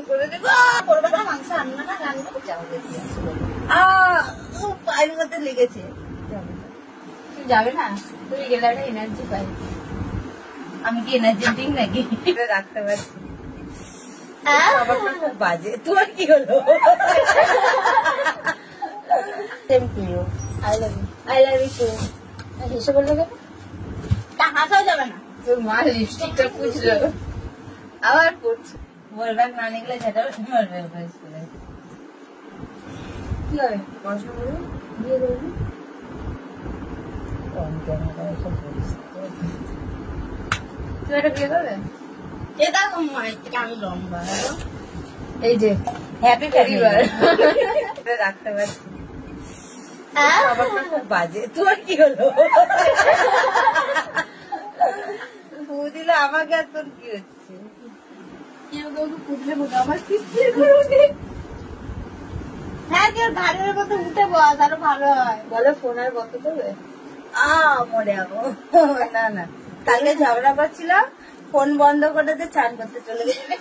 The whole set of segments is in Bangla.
করে দেবো করবে না, মাংস আনবে না, রান্না পায়ের মধ্যে লেগেছে। যাবে না, তুমি গেলে একটা এনার্জি পাই। আমি কি এনার্জেটিক নাকি? রাখতে পারছি খুব বাজে। তোমার কি হলো? I love you too. হেসে বললে কেন? হাসাও যাবে না। তোর মা লিপস্টিকটা পুছলো, আবার পড়ছে। বলবে না নিকলে যেটা মরবে স্কুলে। কি হবে? পড়াশোনা করবে, বিয়ে করবে। তুই একটা বিয়ে করবে? এটা মায়ের থেকে আমি লম্বা। এই যে হ্যাপি পরিবার রাখতে পারছি। খুব বাজে। তোমার কি হলো? ফু দিলে আমাকে আর তোর কি হচ্ছে? কেউ কাউকে পুষলে বোধ আমার কিস্তির করুন। হ্যাঁ, কেউ ঘাড়ের মতো উঠে বস, আরো ভালো হয়। বলো ফোন আর বন্ধ করবে? মরে যাবো। না না, কালকে ঝগড়া করছিলাম, ফোন বন্ধ করে চান করতে চলে গেছে।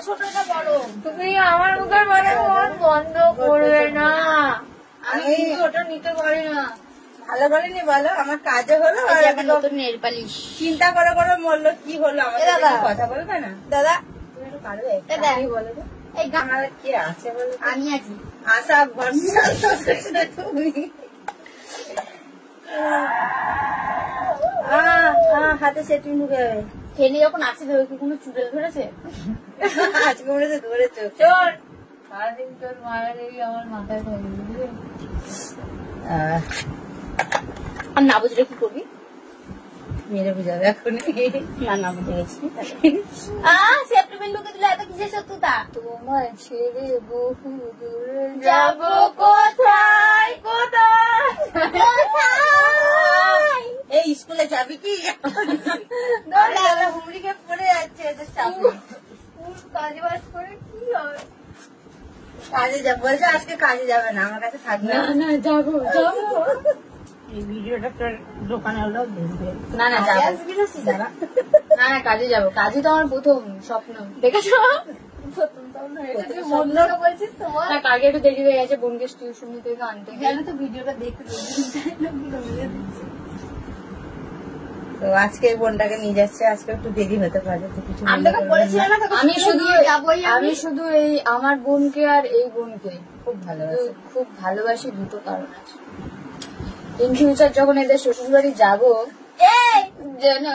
ছোটটা বড়, তুমি আমার মুখের মানে ফোন বন্ধ করবে না। আমি ওটা নিতে পারি না। ভালো করেনি বলো, আমার কাজে হলো। নতুন নেল পালিশ চিন্তা করে করে মরলো, কি হলো? আমার কথা বলবে না দাদা? তুমি একটু পারবে? বলো এই আমার কি আছে বলো? আমি আছি। আশা ভরসা তুমি। হাতে সেটিং ঢুকে যাবে। খেলে যখন আসি দেবে, কি কোনো চুড়েল ধরেছে? আজকে মনে ধরেছ? চোর সারাদিন তোর মায়ের এই আমার মাথায় থাকে, বুঝলি? আর না বুঝলে কি করবি? মেরে বুঝাবে এখন। না বুঝে গেছি। সেপ্টেম্বর ঢুকে দিলে এত কিসের শত্রুতা? তোমায় ছেড়ে বহু দূরে যাবো কোথায় কোথায়? এই স্কুলে যাবি কি? হুমড়িকে পড়ে যাচ্ছে। কাজে বাজ করে কি হবে? কাজে যাবো বলছে, আজকে কাজে যাবে না, আমার কাছে থাকবে না। যাবো এই ভিডিওটা তোর দোকানে হলো দেখবে। না না আসবি না, সিধা না না কাজে যাবো। কাজে তো আমার প্রথম স্বপ্ন, দেখেছো? কালকে একটু দেরি হয়ে গেছে, বোনকে টিউশন থেকে আনতে গেলে তো ভিডিওটা দেখতে। তো আজকে এই বোনটাকে নিয়ে যাচ্ছে, আজকে একটু দেরি হতে পারে। আমি শুধু এই আমার বোনকে আর এই বোনকে খুব ভালোবাসি। দুটো কারণ আছে। ইন ফিউচার যখন এদের শ্বশুর বাড়ি যাবো, যেন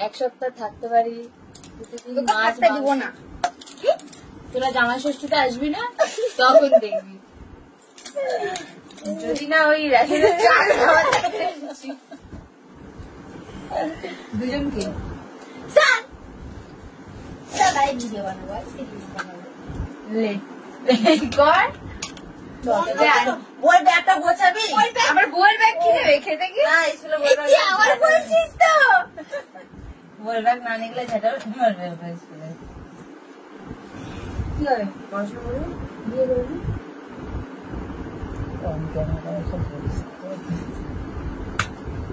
এক সপ্তাহ থাকতে পারি, মাছ দিব না। তোরা জামাই ষষ্ঠীতে আসবি না, তখন দেখবি। যদি না ওই রেশনের চাল দুজনকে ভিডিও বানাবো বই ব্যাগটা গোছাবি। আমার বইয়ের ব্যাগ কি নেবে খেতে গিয়ে? আমার বলছিস তো, বইয়ের ব্যাগ না নিলে যেটা মরবে স্কুলে। কি হবে? পড়াশোনা করবে, বিয়ে করবি।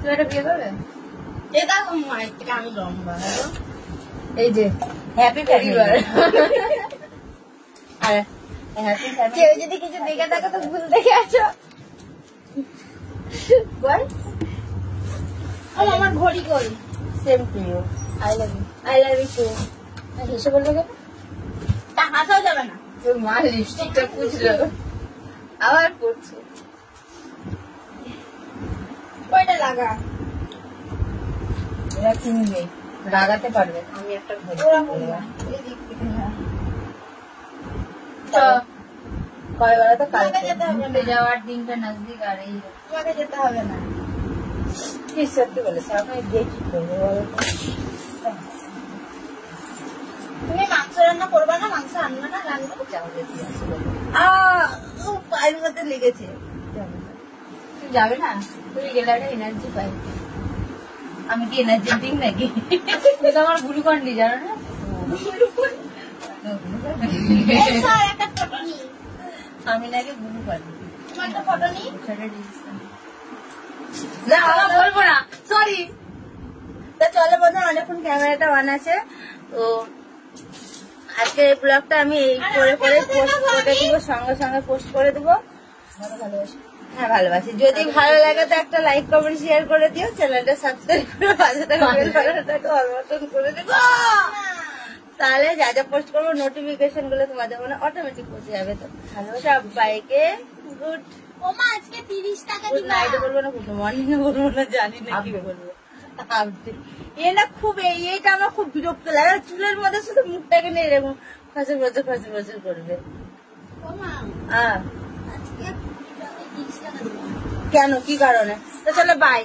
তুই একটা বিয়ে করবে? এটা মায়ের থেকে আমি লম্বা। এই যে হ্যাপি পরিবার। আর কেউ যদি কিছু দেখে থাকো তো ভুল দেখে আছো। আমার ঘড়ি কই? Same to you. I love you too. হেসে বললে কেন? হাসাও যাবে না। তোর মা লিপস্টিকটা পুছলো, আবার পড়ছে। কয়টা লাগা? এরা কিনবে, লাগাতে পারবে। আমি একটা ঘড়ি কয়বার তো কালকে যেতে হবে, যাওয়ার দিনটা নজদিক। আর এই তোমাকে যেতে হবে না। কি সত্যি বলেছে, আমি দেখি করবো। তুমি মাংস রান্না করবা না, মাংস আনবে না, রান্না পায়ের মধ্যে লেগেছে। তুই যাবে না, তুই গেলে একটা এনার্জি পাই। আমি কি এনার্জেটিক নাকি? তুমি তো আমার গ্লুকন্ডি জানো না? আমি নাকি গ্লুকন্ডি। তোমার একটা ফটো নিই, বলবো না, সরি। তা চলো বন্ধু, অনেকক্ষণ ক্যামেরাটা অন আছে, তো আজকে এই ব্লগটা আমি এই করে পোস্ট করে দিব, সঙ্গে সঙ্গে পোস্ট করে দিব। ভালোবাসি, হ্যাঁ ভালোবাসি। যদি ভালো লাগে তো একটা লাইক কমেন্ট শেয়ার করে দিও, চ্যানেলটা সাবস্ক্রাইব করে পাশে থাকা বেল বাটনটাকে অল বাটন করে দেব। তাহলে যা যা পোস্ট করবো নোটিফিকেশন গুলো তোমাদের মনে অটোমেটিক পৌঁছে যাবে। তো ভালো সবাইকে গুড আজকে 30 টাকা গুড নাইট বলবো না, গুড মর্নিং বলবো না, জানি না কি বলবো। এ না খুব এইটা আমার খুব বিরক্ত লাগে, চুলের মধ্যে শুধু মুখটাকে নিয়ে এরকম খসে বছর করবে। কেন কি কারণে? তো চলো বাই।